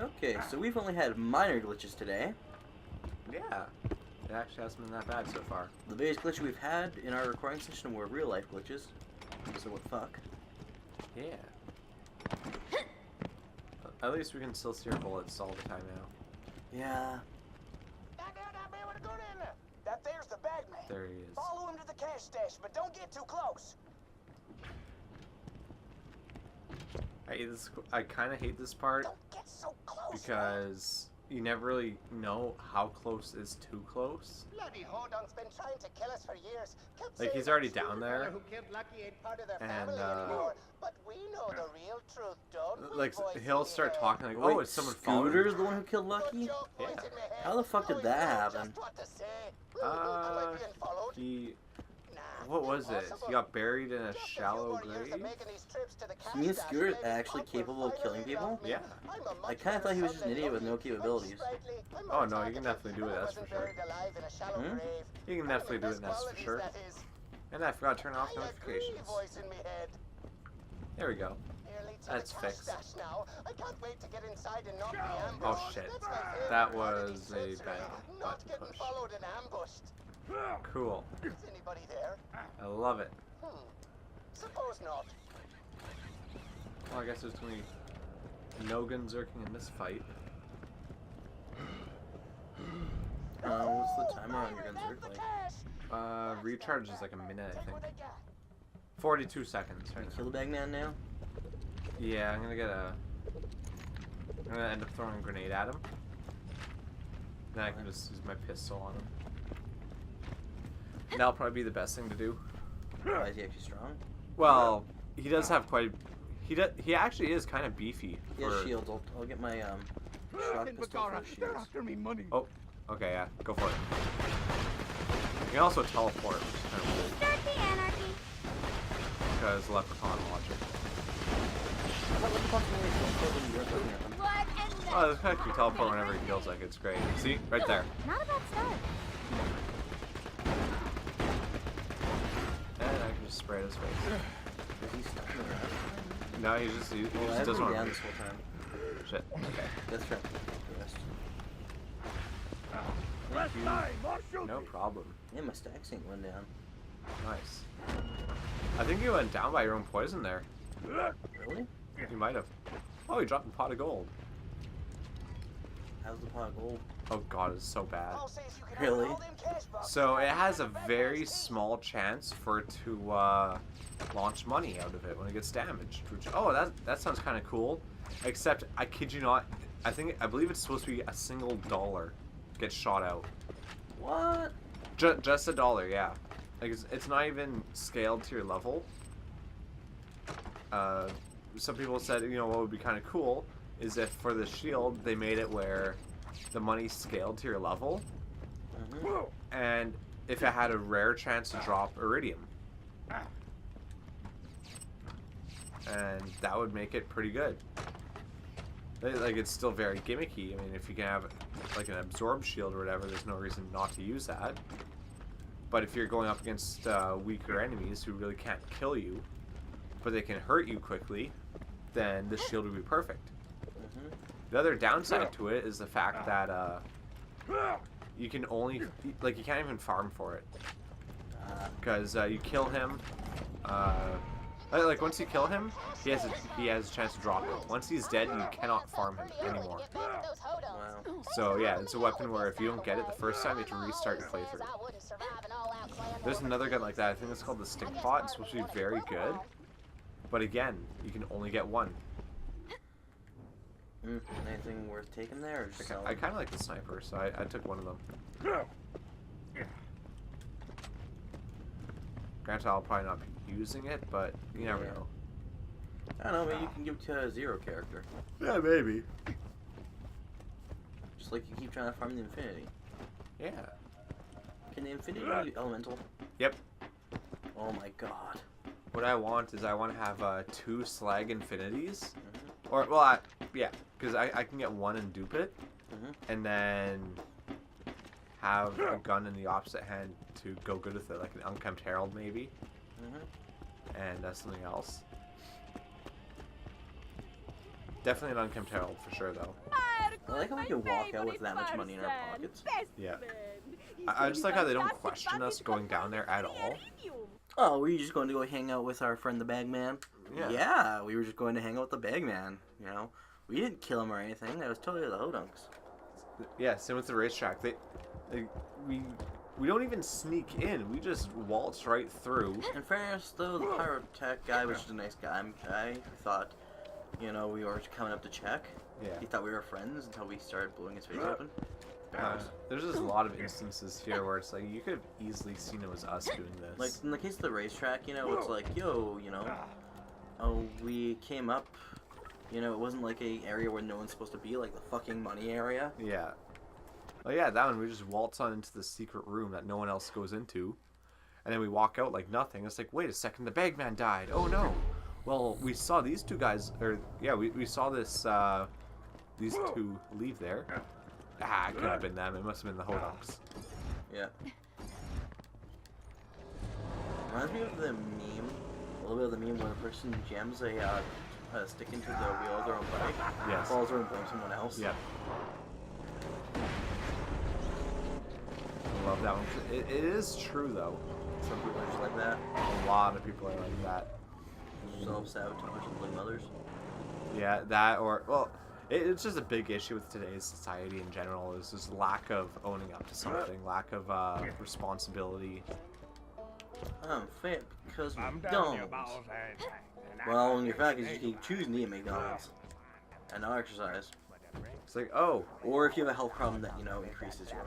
Okay, so we've only had minor glitches today. Yeah. It actually hasn't been that bad so far. The biggest glitch we've had in our recording session were real life glitches. So what the fuck? Yeah. At least we can still steer bullets all the time now. Yeah. That there's the bagman. There he is. Follow him to the cash stash, but don't get too close. I kind of hate this part Don't get so close. because you never really know how close is too close. Bloody Hodon's been trying to kill us for years. Kept Like, saying he's already that down there. who killed Lucky ain't part of their And, family anymore. But we know the real truth, don't we, Like, boys he'll in start here? talking like, Wait, oh, it's someone following Scooter's me. the one who killed Lucky? Good joke, boys Yeah. in my head. How the fuck did Now that we know happen? just what to say. Am I being followed? What was it? Impossible. He got buried in a Just a few shallow more years of grave? making these trips to the So you mean cash Scooter's stash, actually maybe capable of Pop will killing finally people? love me. Yeah. I'm a I much kinda thought better he was son just an than idiot with no Lucky. capabilities. I'm sprightly, I'm Oh, more no, you can talkative, definitely do it, and I that's for wasn't sure. buried alive in a shallow Hmm? grave. You can I'm the definitely do it, best that's for qualities, sure. that is. And I forgot to turn off I agree, notifications. voice in me head. There we go. Nearly to That's the cash fixed. stash now. I can't wait to get inside and not be ambushed. Oh, shit. That's my favorite That part of was these a trips, bad really. Not button getting push. followed and ambushed. Cool. Is anybody there? I love it. Suppose not. Well, I guess there's gonna be no gunzerking in this fight. What's the timer on your gun circle? Recharge is like a minute, I Take think. what I got. 42 seconds right Kill now. the bagman now? Yeah, I'm gonna end up throwing a grenade at him. Then I can just use my pistol on him. That'll probably be the best thing to do. Why is he actually strong? Well, he does have quite. He actually is kind of beefy. He has for- shields. I'll get my shock pistol for his shields. after me money. Oh, okay, yeah, go for it. You can also teleport, which is kind of cool. Start the anarchy. Because Leprechaun logic. I thought Leprechaun only teleported when you weren't looking at them. What and that? Oh, it's kind of cute. Teleport whenever he feels like it. It's great. See? Right there. Not a bad start. And I can just spray his face. Is he stuck in the ground? No, he just Well, I've doesn't been want down to. this whole time. Shit. Okay. That's right. The rest. No problem. Yeah, my stack sync went down. Nice. I think you went down by your own poison there. Really? You might have. Oh, you dropped a pot of gold. How's the pot of gold? Oh god, it's so bad. Really? So it has a very small chance for it to launch money out of it when it gets damaged. Which, oh, that sounds kind of cool. Except I kid you not, I believe it's supposed to be a single dollar gets shot out. What? Just a dollar, yeah. Like it's not even scaled to your level. Some people said, you know, what would be kind of cool is if for the shield they made it where the money's scaled to your level, and if it had a rare chance to drop iridium, and that would make it pretty good. Like, it's still very gimmicky. I mean, if you can have like an absorb shield or whatever, there's no reason not to use that. But if you're going up against weaker enemies who really can't kill you, but they can hurt you quickly, then the shield would be perfect. The other downside to it is the fact that you can only, like, you can't even farm for it. Because you kill him, like once you kill him, he has a chance to drop it. Once he's dead, you cannot farm him anymore. Wow. So yeah, it's a weapon where if you don't get it the first time, you have to restart your playthrough. There's another gun like that. I think it's called the Stink Pot. It's supposed to be very good, but again, you can only get one. Anything worth taking there? Or just sell I it? kind of like the sniper, so I took one of them. Granted, I'll probably not be using it, but you never know. I don't know, maybe you can give it to a zero character. Yeah, maybe. Just like you keep trying to farm the Infinity. Yeah. Can the Infinity be elemental? Yep. Oh my god. What I want is I want to have 2 slag infinities. Or, well, yeah, because I can get one and dupe it, and then have a gun in the opposite hand to go good with it, like an Unkempt Herald maybe, and something else. Definitely an Unkempt Herald for sure, though. My I like how we can walk out with that much money in our pockets. Yeah. I just like how they don't question us going down there at all. Oh, were you just going to go hang out with our friend the Bagman? Yeah. Yeah, we were just going to hang out with the Bagman. You know, we didn't kill him or anything. That was totally the Hodunks. Yeah, same with the racetrack. We don't even sneak in. We just waltz right through. In fairness, though, the pyrotech guy was just a nice guy. He thought, you know, we were coming up to check. Yeah. He thought we were friends until we started blowing his face open. There's just a lot of instances here where it's like you could have easily seen it was us doing this. Like in the case of the racetrack, you know, it's like, yo, you know, oh, we came up, you know, it wasn't like a area where no one's supposed to be, like the fucking money area. Yeah. Oh yeah, that one we just waltz on into the secret room that no one else goes into, and then we walk out like nothing. It's like, wait a second, the Bagman died. Oh no. Well, we saw these two guys, or yeah, we saw this these two leave there. Ah, it could have been them. It must have been the Hodunks. Yeah. Reminds me of the meme, a little bit of the meme when a person jams a stick into the wheel of their own bike, Yes. falls over and blames someone else. Yep. I love that one. It is true though. Some people are just like that. A lot of people are like that. Self-sabotage and blame others. Yeah, that or well, it's just a big issue with today's society in general. Is this lack of owning up to something, lack of responsibility. I'm fat because McDonald's. Well, when you're fat, you can choose to eat McDonald's and not exercise. It's like, oh, Or if you have a health problem that, you know, increases your...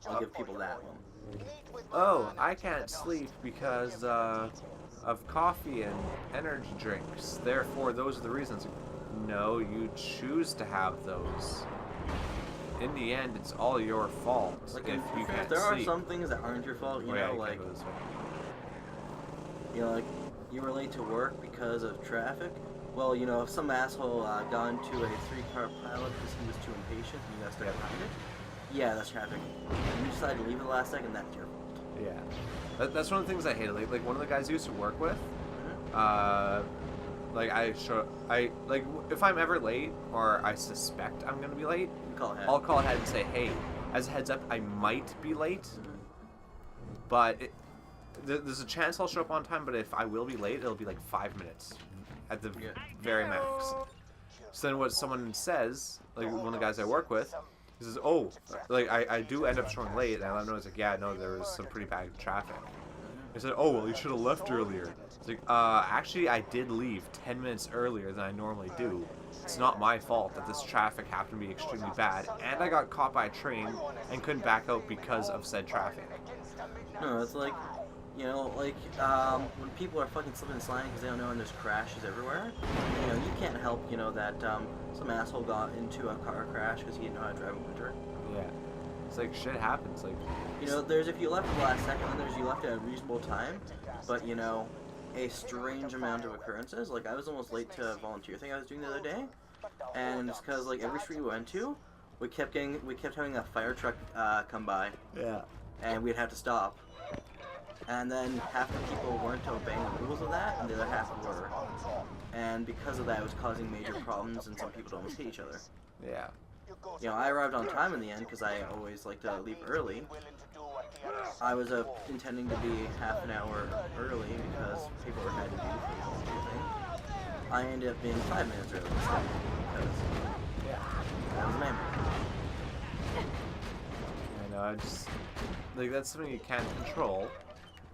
I'll give people that one. oh, I can't sleep because of coffee and energy drinks. Therefore, those are the reasons. No, you choose to have those. In the end, it's all your fault Like, if you can't there are sleep. some things that aren't your fault, you Oh, yeah, know, you like... can't go this way. You know, like, you were late to work because of traffic. Well, you know, if some asshole got into a 3-car pilot because he was too impatient and you got stuck behind it, yeah, that's traffic. And you decided to leave at the last second, that's your fault. Yeah, that's one of the things I hated. Like one of the guys I used to work with, like if I'm ever late or I suspect I'm gonna be late, You call ahead. I'll call ahead and say, hey, as a heads up, I might be late, but there's a chance I'll show up on time. But if I will be late, it'll be like 5 minutes at the very max. So then what someone says, like one of the guys I work with, he says, oh, like I do end up showing late, and I let him know, it's like, yeah, no, there was some pretty bad traffic. He said, oh, well, you should have left earlier. It's like, actually, I did leave 10 minutes earlier than I normally do. It's not my fault that this traffic happened to be extremely bad, and I got caught by a train and couldn't back out because of said traffic. No, it's like, you know, like, when people are fucking slipping and sliding because they don't know and there's crashes everywhere, you know, you can't help, you know, that some asshole got into a car crash because he didn't know how to drive in winter. Yeah. It's like, shit happens. Like, You know, there's if you left at the last second, and there's you left at a reasonable time, but, you know, a strange amount of occurrences. Like, I was almost late to a volunteer thing I was doing the other day, and it's because, like, every street we went to, we kept having a fire truck come by, yeah. and we'd have to stop. And then half the people weren't obeying the rules of that, and the other half were. And because of that, it was causing major problems, and some people almost hit each other. Yeah. You know, I arrived on time in the end, because I always like to leave early. I was intending to be half an hour early, because people were had to do for the whole thing. I ended up being 5 minutes early instead, because that was my I know, I just, like, that's something you can't control.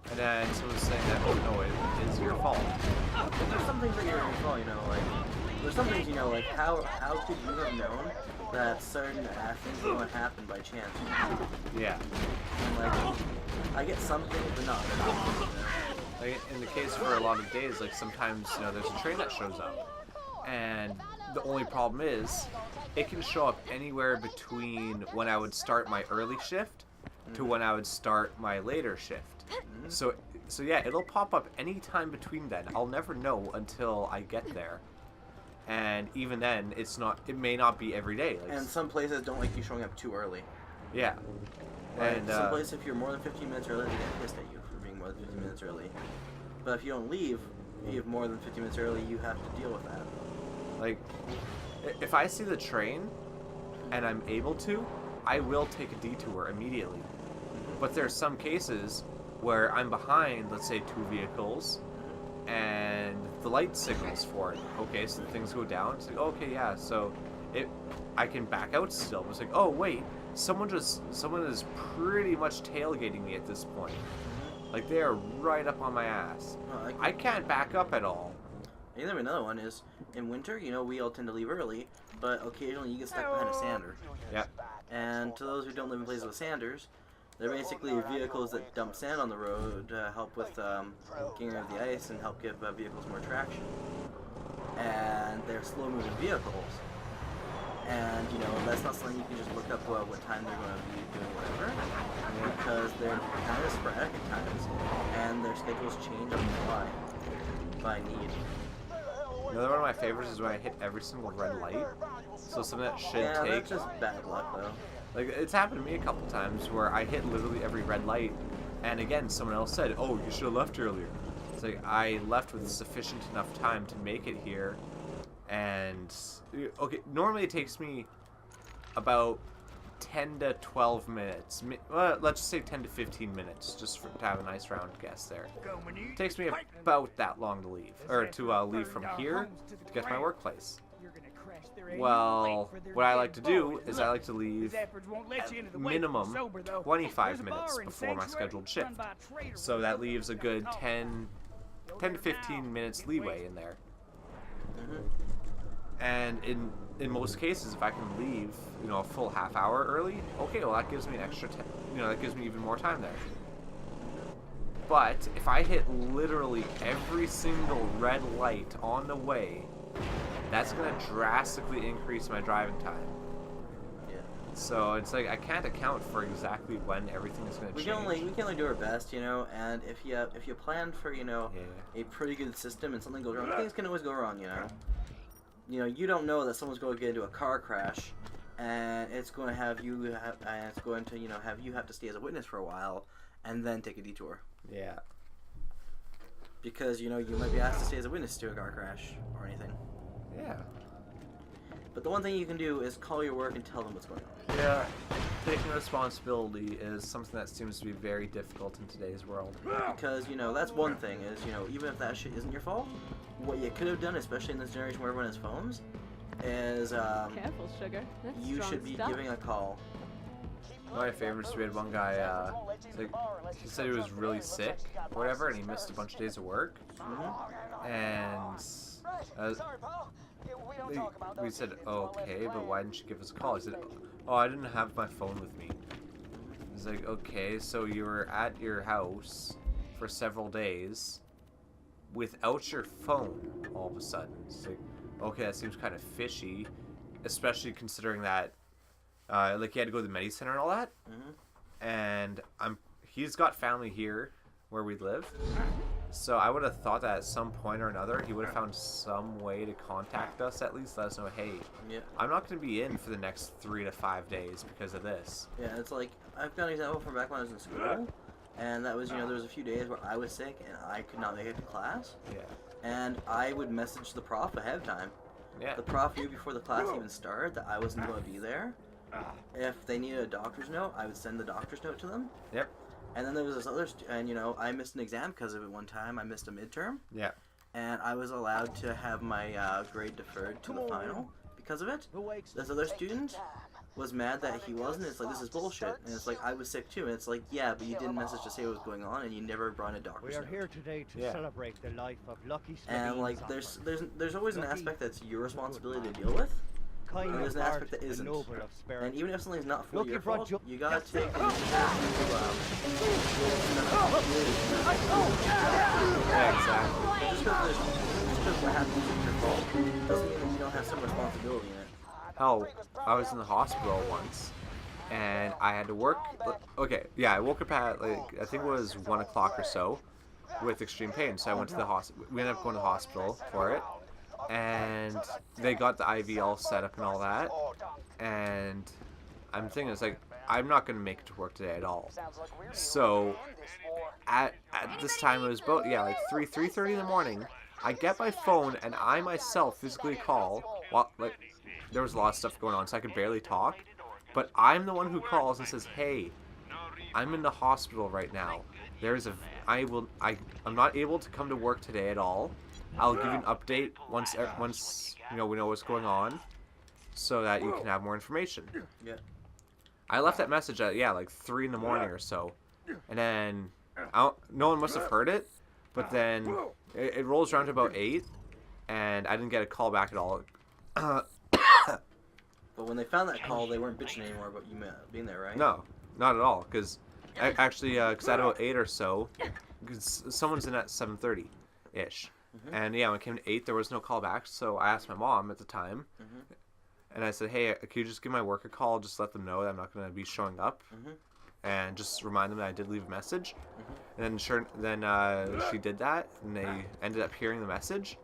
And then someone's saying that, oh no, it is your fault. There's some things that you're in control, you know, like, there's some things, you know, like, how could you have known that certain actions were going to happen by chance? Yeah. And, like, I get some things, but not enough. Like, in the case for a lot of days, like, sometimes, you know, there's a train that shows up. And the only problem is, it can show up anywhere between when I would start my early shift to when I would start my later shift. So yeah, it'll pop up any time between then. I'll never know until I get there. And even then, it may not be every day. Like, And some places don't like you showing up too early. yeah. Like, And some places, if you're more than 15 minutes early, they get pissed at you for being more than 15 minutes early. But if you don't leave, you have more than 15 minutes early, you have to deal with that. like, if I see the train and I'm able to, I will take a detour immediately. But there are some cases where I'm behind, let's say, 2 vehicles, and the light signals for it. Okay, so things go down. It's like, okay, yeah, so I can back out still. It's like, oh wait, someone is pretty much tailgating me at this point. Like, they are right up on my ass. Well, I can't back up at all. And then another one is, in winter, you know, we all tend to leave early, but occasionally you get stuck behind a sander. Yep. And to those who don't live in places with sanders, they're basically vehicles that dump sand on the road to help with getting rid of the ice and help give vehicles more traction. And they're slow-moving vehicles. And, you know, that's not something you can just look up what time they're going to be doing whatever, because they're kind of sporadic at times, and their schedules change on the fly by need. Another one of my favorites is when I hit every single red light. So something that should Yeah, take... that's just bad luck, though. Like, it's happened to me a couple times where I hit literally every red light, and again, someone else said, oh, you should have left earlier. It's like, I left with sufficient enough time to make it here, and... Okay, normally it takes me about 10 to 12 minutes. Well, let's just say 10 to 15 minutes, just to have a nice round guess there. It takes me about that long to leave, or to leave from here to get to my workplace. Well, what I like to do is I like to leave at minimum 25 minutes before my scheduled shift. So that leaves a good 10 to 15 minutes leeway in there. And in most cases, if I can leave, you know, a full half hour early, okay, well that gives me an extra, that gives me even more time there. But if I hit literally every single red light on the way, that's going to drastically increase my driving time. Yeah. So it's like I can't account for exactly when everything is going to change. We can only do our best, you know. And if you plan for, you know, a pretty good system and something goes wrong, things can always go wrong, you know. You know, you don't know that someone's going to get into a car crash, and it's going to have you you have to stay as a witness for a while, and then take a detour. Yeah. Because, you know, you might be asked to stay as a witness to a car crash or anything. Yeah. But the one thing you can do is call your work and tell them what's going on. Yeah. Taking responsibility is something that seems to be very difficult in today's world. Because, you know, that's one thing is, you know, even if that shit isn't your fault, what you could have done, especially in this generation where everyone has phones, is Careful, sugar. That's you strong should be stuff. giving a call. One of my favorites, we had one guy, he said he was really sick or whatever, and he missed a bunch of days of work. And we said, oh, okay, but why didn't you give us a call? He said, oh, I didn't have my phone with me. He's like, okay, so you were at your house for several days without your phone all of a sudden. It's like, okay, that seems kind of fishy, especially considering that like he had to go to the Medi Center and all that. And he's got family here where we live, so I would have thought that at some point or another he would have found some way to contact us, at least let us know, hey, I'm not going to be in for the next 3 to 5 days because of this. Yeah, it's like, I've got an example from back when I was in school, and that was, you know, there was a few days where I was sick and I could not make it to class. Yeah. And I would message the prof ahead of time. Yeah. The prof knew before the class even started that I wasn't going to be there. If they needed a doctor's note, I would send the doctor's note to them. Yep. And then there was this other, and you know, I missed an exam because of it one time. I missed a midterm. Yeah. And I was allowed to have my grade deferred to the final because of it. This other student was mad that he wasn't. It's like, this is bullshit. And it's like, I was sick too. And it's like, yeah, but you didn't message to say what was going on, and you never brought in a doctor's note. We are here today to celebrate the life of Lucky And like, there's always an aspect that's your responsibility to deal with. And there's an aspect that isn't. And even if something's not fully your fault, you gotta take the Yeah, exactly. Just because what happens is your fault doesn't mean that you don't have some responsibility in it. Hell, I was in the hospital once, and I had to work. Okay, yeah, I woke up at, like, I think it was 1 o'clock or so with extreme pain, so I went to the hospital. We ended up going to the hospital for it, and they got the IV all set up and all that, and I'm thinking, it's like, I'm not going to make it to work today at all. So, at this time, it was about, yeah, like 3:30 in the morning, I get my phone, and I myself physically call like there was a lot of stuff going on, so I could barely talk. But I'm the one who calls and says, "Hey, I'm in the hospital right now. I'm not able to come to work today at all. I'll give you an update once we know what's going on, so that you can have more information." Yeah. I left that message at like 3 in the morning or so, and then no one must have heard it. But then it rolls around to about 8, and I didn't get a call back at all. But when they found that call, they weren't bitching anymore about you being there, right? No, not at all. Because actually, at about 8 or so, because someone's in at 7:30 ish, and yeah, when it came to 8, there was no call back. So I asked my mom at the time, and I said, "Hey, could you just give my work a call? Just let them know that I'm not going to be showing up, and just remind them that I did leave a message." And then she did that, and they ended up hearing the message.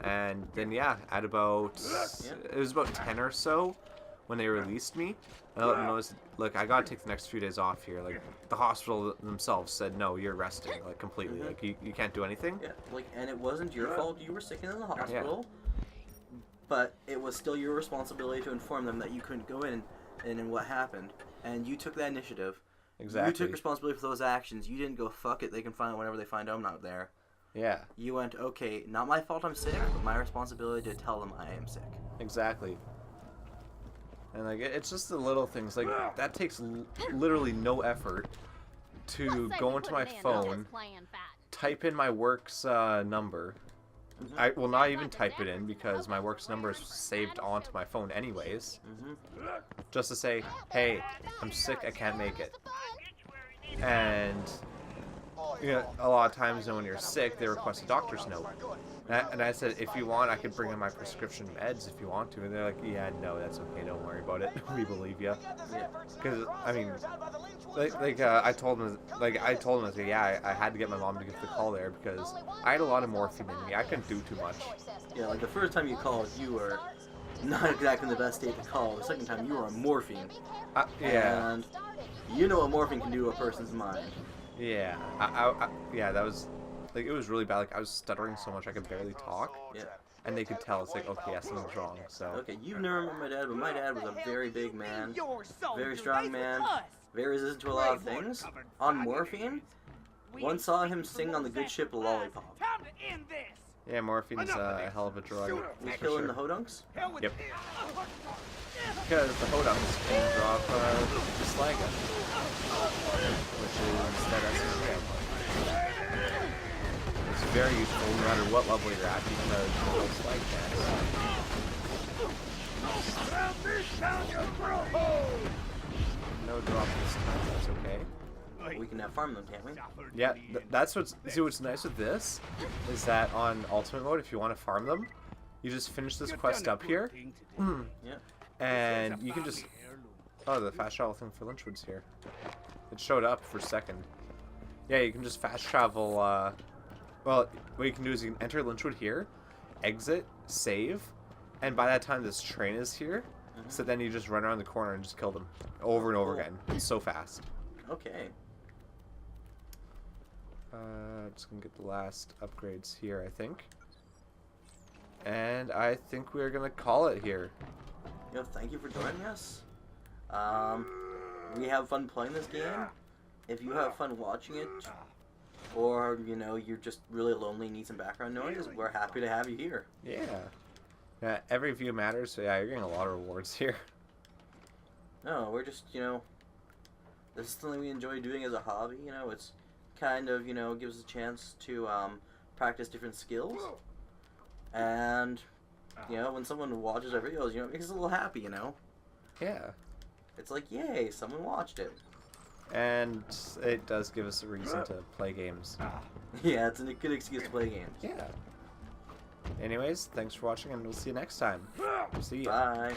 And then yeah, at about it was about 10 or so when they released me. I let them know, look, I gotta take the next few days off here. Like the hospital themselves said, no, you're resting like completely. Like you can't do anything. Yeah, like, and it wasn't your fault. You were sick in the hospital, but it was still your responsibility to inform them that you couldn't go in and what happened. And you took that initiative. Exactly. You took responsibility for those actions. You didn't go, fuck it, they can find it whenever they find out I'm not there. Yeah. You went, okay, not my fault I'm sick, but my responsibility to tell them I am sick. Exactly. And like it's just the little things like that takes literally no effort to go into my phone, type in my work's number. I will not even type it in because my work's number is saved onto my phone anyways. Just to say, hey, I'm sick, I can't make it. And a lot of times when you're sick, they request a doctor's note. And I said, if you want, I could bring in my prescription meds if you want to. And they're like, yeah, no, that's okay, don't worry about it. We believe you. Because, I mean, I told them, yeah, I had to get my mom to give the call there because I had a lot of morphine in me. I couldn't do too much. Yeah, like the first time you called, you were not exactly in the best state to call. The second time, you were on morphine. Yeah. And you know what morphine can do to a person's mind. Yeah. Yeah, that was, like, it was really bad. Like, I was stuttering so much I could barely talk. Yeah. And they could tell, it's like, okay, yeah, something's wrong, so. Okay, you've never met my dad, but my dad was a very big man, very strong man, very resistant to a lot of things. On morphine, one saw him sing on the good ship Lollipop. Yeah, morphine's a hell of a drug. Was killing the Hodunks? Yep. Because the Hodunks can drop the Slaga, which is that SMG. It's very useful no matter what level you're at because no Slag chance. No drop this time, that's okay. We can now farm them, can't we? Yeah, that's what's nice with this is that on ultimate mode, if you want to farm them, you just finish this quest up here, Yeah. and you can just the fast travel thing for Lynchwood's here. It showed up for a second. Yeah, you can just fast travel. Well, what you can do is you can enter Lynchwood here, exit, save, and by that time this train is here. So then you just run around the corner and just kill them over and over again. It's so fast. Okay. Just gonna get the last upgrades here, I think. And I think we're gonna call it here. Thank you for joining us. We have fun playing this game. If you have fun watching it, or you're just really lonely and need some background noise, we're happy to have you here. Yeah, every view matters, so yeah, you're getting a lot of rewards here. No, we're just, this is something we enjoy doing as a hobby, it's kind of, gives us a chance to practice different skills. And, when someone watches our videos, it makes us a little happy, Yeah. It's like, yay, someone watched it. And it does give us a reason to play games. Yeah, it's a good excuse to play games. Yeah. Anyways, thanks for watching, and we'll see you next time. See ya. Bye.